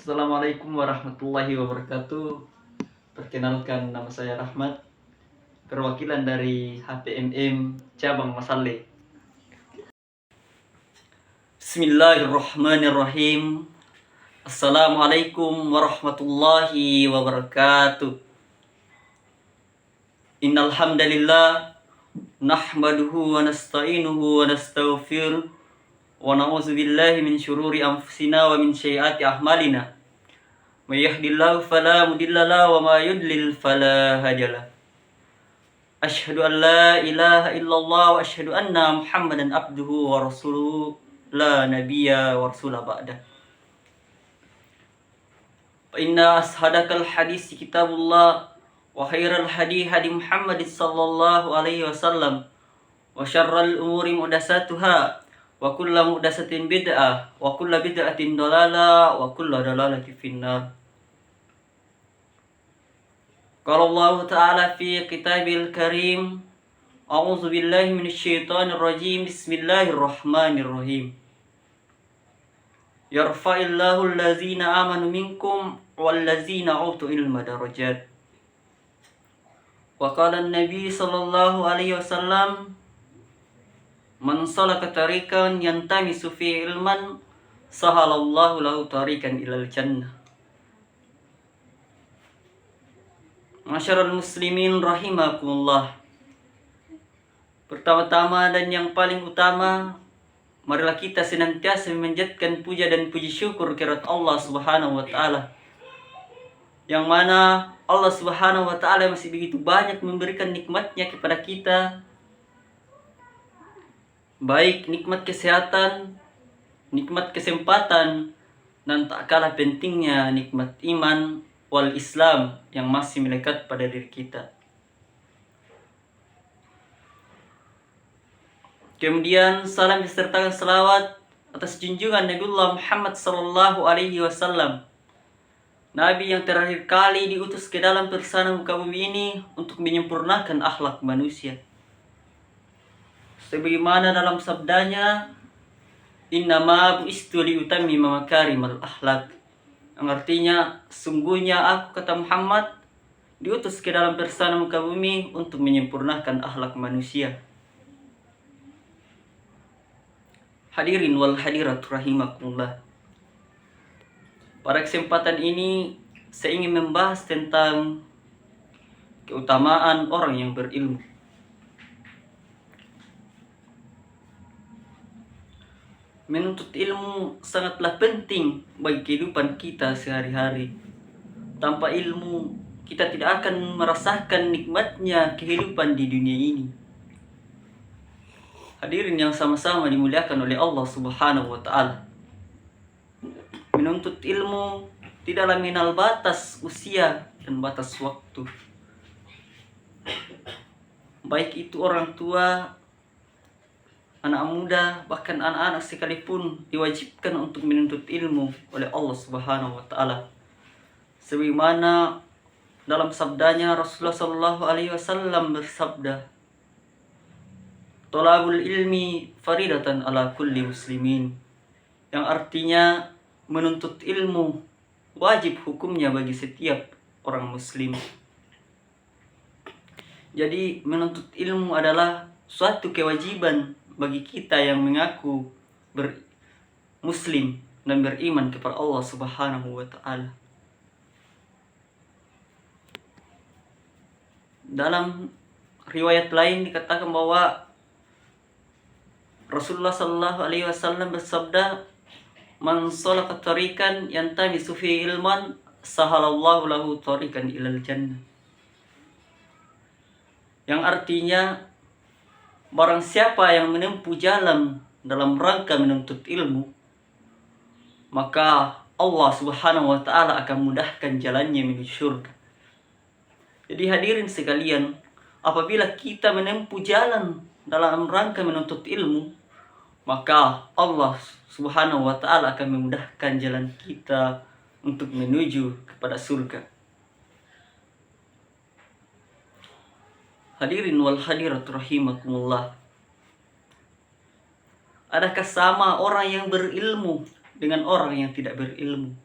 Assalamualaikum warahmatullahi wabarakatuh. Perkenalkan, nama saya Rahmat, perwakilan dari HPMM Cabang Masalle. Bismillahirrahmanirrahim. Assalamualaikum warahmatullahi wabarakatuh. Innal hamdalillah nahmaduhu wa nasta'inuhu wa nastaghfiruh wa na'udzu billahi min syururi anfusina wa min sayyiati a'malina. May yahdihillahu fala mudilla lahu wa may yudlil fala hadiya lahu. Asyhadu an la ilaha illallah wa asyhadu anna Muhammadan abduhu wa rasuluhu la nabiyya wa rasula ba'da. Fa inna ashadakal hadis kitabullah wa khairal hadi hadi Muhammad sallallahu alaihi wasallam wa syarral umuri muhdatsatuha wa kullu muhdatsatin bid'ah wa kullu bid'atin dhalalah wa kullu dhalalatin finnar. Qala Allah Ta'ala fi kitabil karim, a'udzu billahi minasyaitonir rajim, bismillahirrahmanirrahim. Yarfa'illahu allazina amanu minkum wallazina utul ilma darajat. Wa qala an-nabi sallallahu alaihi wasallam, man salaka tariqan yantamisu fi ilman sahalallahu lahu tariqan ilal jannah. Masyarul muslimin rahimakumullah. Pertama-tama dan yang paling utama, marilah kita senantiasa memanjatkan puja dan puji syukur kehadirat Allah Subhanahu wa taala. Yang mana Allah Subhanahu wa taala masih begitu banyak memberikan nikmatnya kepada kita. Baik nikmat kesehatan, nikmat kesempatan, dan tak kalah pentingnya nikmat iman wal Islam yang masih melekat pada diri kita. Kemudian salam disertakan selawat atas junjungan Nabiullah Muhammad sallallahu alaihi wasallam, Nabi yang terakhir kali diutus ke dalam persana muka bumi ini untuk menyempurnakan akhlak manusia. Sebagaimana dalam sabdanya, innama bu'istu liutammima makarimal akhlak, yang artinya sungguhnya aku, kata Muhammad, diutus ke dalam persana muka bumi untuk menyempurnakan akhlak manusia. Hadirin wal hadirat rahimakumullah. Pada kesempatan ini saya ingin membahas tentang keutamaan orang yang berilmu. Menuntut ilmu sangatlah penting bagi kehidupan kita sehari-hari. Tanpa ilmu, kita tidak akan merasakan nikmatnya kehidupan di dunia ini. Hadirin yang sama-sama dimuliakan oleh Allah Subhanahu wa taala. Menuntut ilmu tidaklah mengenal batas usia dan batas waktu. Baik itu orang tua, anak muda, bahkan anak-anak sekalipun diwajibkan untuk menuntut ilmu oleh Allah Subhanahu wa taala. Sebagaimana dalam sabdanya Rasulullah sallallahu alaihi wasallam bersabda, "Thalabul ilmi faridatan ala kulli muslimin." Yang artinya menuntut ilmu wajib hukumnya bagi setiap orang muslim. Jadi menuntut ilmu adalah suatu kewajiban bagi kita yang mengaku muslim dan beriman kepada Allah Subhanahu wa taala. Dalam riwayat lain dikatakan bahwa Rasulullah sallallahu alaihi wasallam bersabda, "Man salaka tariqan yantamisu fi ilman sahalallahu lahu tariqan ilal jannah." Yang artinya, barang siapa yang menempuh jalan dalam rangka menuntut ilmu, maka Allah Subhanahu wa taala akan mudahkan jalannya menuju surga. Jadi hadirin sekalian, apabila kita menempuh jalan dalam rangka menuntut ilmu, maka Allah Subhanahu wa taala akan memudahkan jalan kita untuk menuju kepada surga. Hadirin wal hadirat rahimakumullah. Adakah sama orang yang berilmu dengan orang yang tidak berilmu?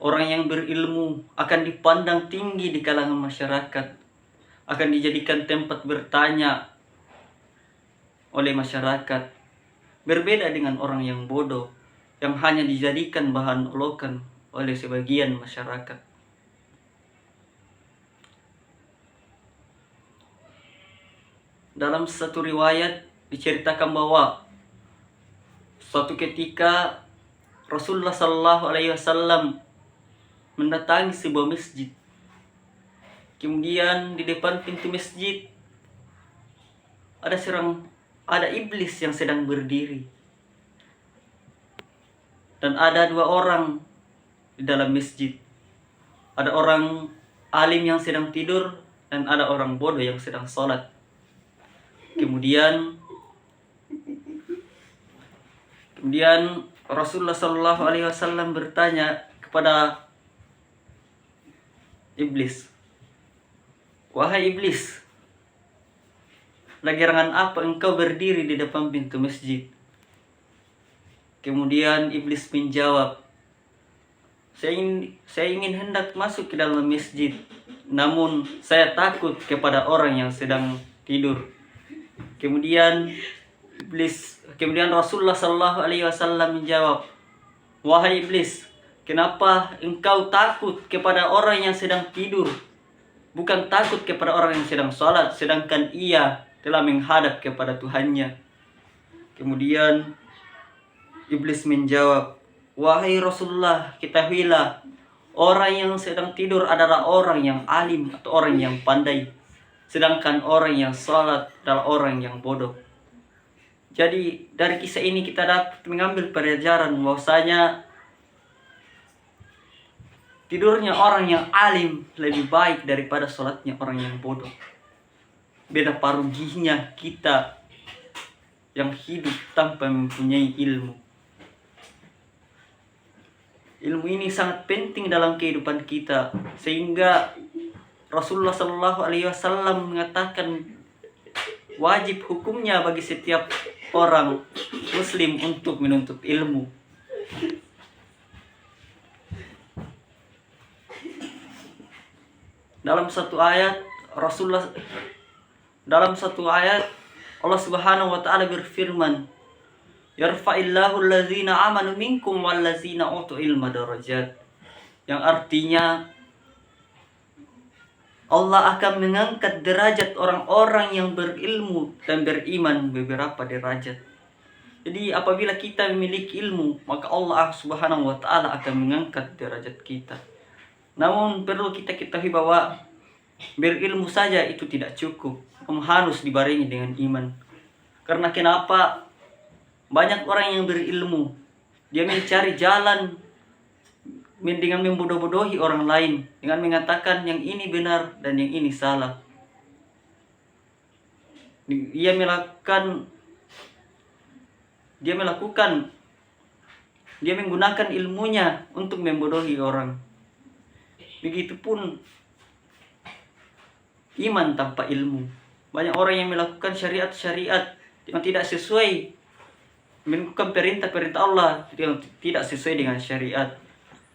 Orang yang berilmu akan dipandang tinggi di kalangan masyarakat, akan dijadikan tempat bertanya oleh masyarakat. Berbeda dengan orang yang bodoh, yang hanya dijadikan bahan olokan oleh sebagian masyarakat. Dalam satu riwayat diceritakan bahwa suatu ketika Rasulullah SAW mendatangi sebuah masjid. Kemudian di depan pintu masjid ada iblis yang sedang berdiri. Dan ada 2 orang di dalam masjid. Ada orang alim yang sedang tidur dan ada orang bodoh yang sedang sholat. Kemudian Rasulullah SAW bertanya kepada iblis, "Wahai iblis, lagirangan apa engkau berdiri di depan pintu masjid?" Kemudian iblis menjawab, saya ingin hendak masuk ke dalam masjid, namun saya takut kepada orang yang sedang tidur." Kemudian Rasulullah SAW menjawab, "Wahai iblis, kenapa engkau takut kepada orang yang sedang tidur, bukan takut kepada orang yang sedang sholat, sedangkan ia telah menghadap kepada Tuhannya?" Kemudian iblis menjawab, "Wahai Rasulullah, ketahuilah, orang yang sedang tidur adalah orang yang alim atau orang yang pandai, sedangkan orang yang sholat adalah orang yang bodoh." Jadi dari kisah ini kita dapat mengambil pelajaran bahwasanya tidurnya orang yang alim lebih baik daripada sholatnya orang yang bodoh. Beda paruginya kita yang hidup tanpa mempunyai ilmu. Ilmu ini sangat penting dalam kehidupan kita, sehingga Rasulullah SAW mengatakan wajib hukumnya bagi setiap orang muslim untuk menuntut ilmu. Dalam satu ayat Allah Subhanahu wa taala berfirman, "Yarfa'illahu allazina amanu minkum wallazina utul ilma darajat." Yang artinya Allah akan mengangkat derajat orang-orang yang berilmu dan beriman beberapa derajat. Jadi apabila kita memiliki ilmu, maka Allah Subhanahu wa taala akan mengangkat derajat kita. Namun perlu kita ketahui bahwa berilmu saja itu tidak cukup, harus dibarengi dengan iman. Karena kenapa? Banyak orang yang berilmu, dia mencari jalan dengan membodoh-bodohi orang lain, dengan mengatakan yang ini benar dan yang ini salah. Dia menggunakan ilmunya untuk membodohi orang. Begitupun iman tanpa ilmu. Banyak orang yang melakukan syariat yang tidak sesuai, melakukan perintah-perintah Allah yang tidak sesuai dengan syariat.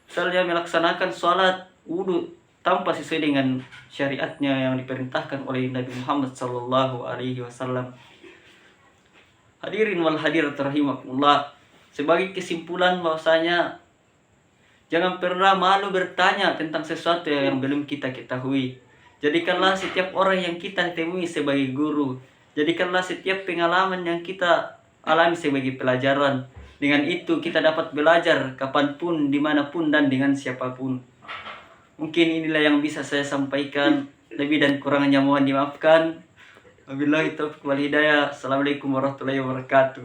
Misalnya melaksanakan sholat, wudhu tanpa sesuai dengan syariatnya yang diperintahkan oleh Nabi Muhammad SAW. Hadirin wal hadirat rahimakumullah. Sebagai kesimpulan bahwasanya jangan pernah malu bertanya tentang sesuatu yang belum kita ketahui. Jadikanlah setiap orang yang kita temui sebagai guru. Jadikanlah setiap pengalaman yang kita alami sebagai pelajaran. Dengan itu kita dapat belajar kapanpun, dimanapun, dan dengan siapapun. Mungkin inilah yang bisa saya sampaikan. Lebih dan kurangnya mohon dimaafkan. Wabillahi taufiq wal hidayah. Assalamualaikum warahmatullahi wabarakatuh.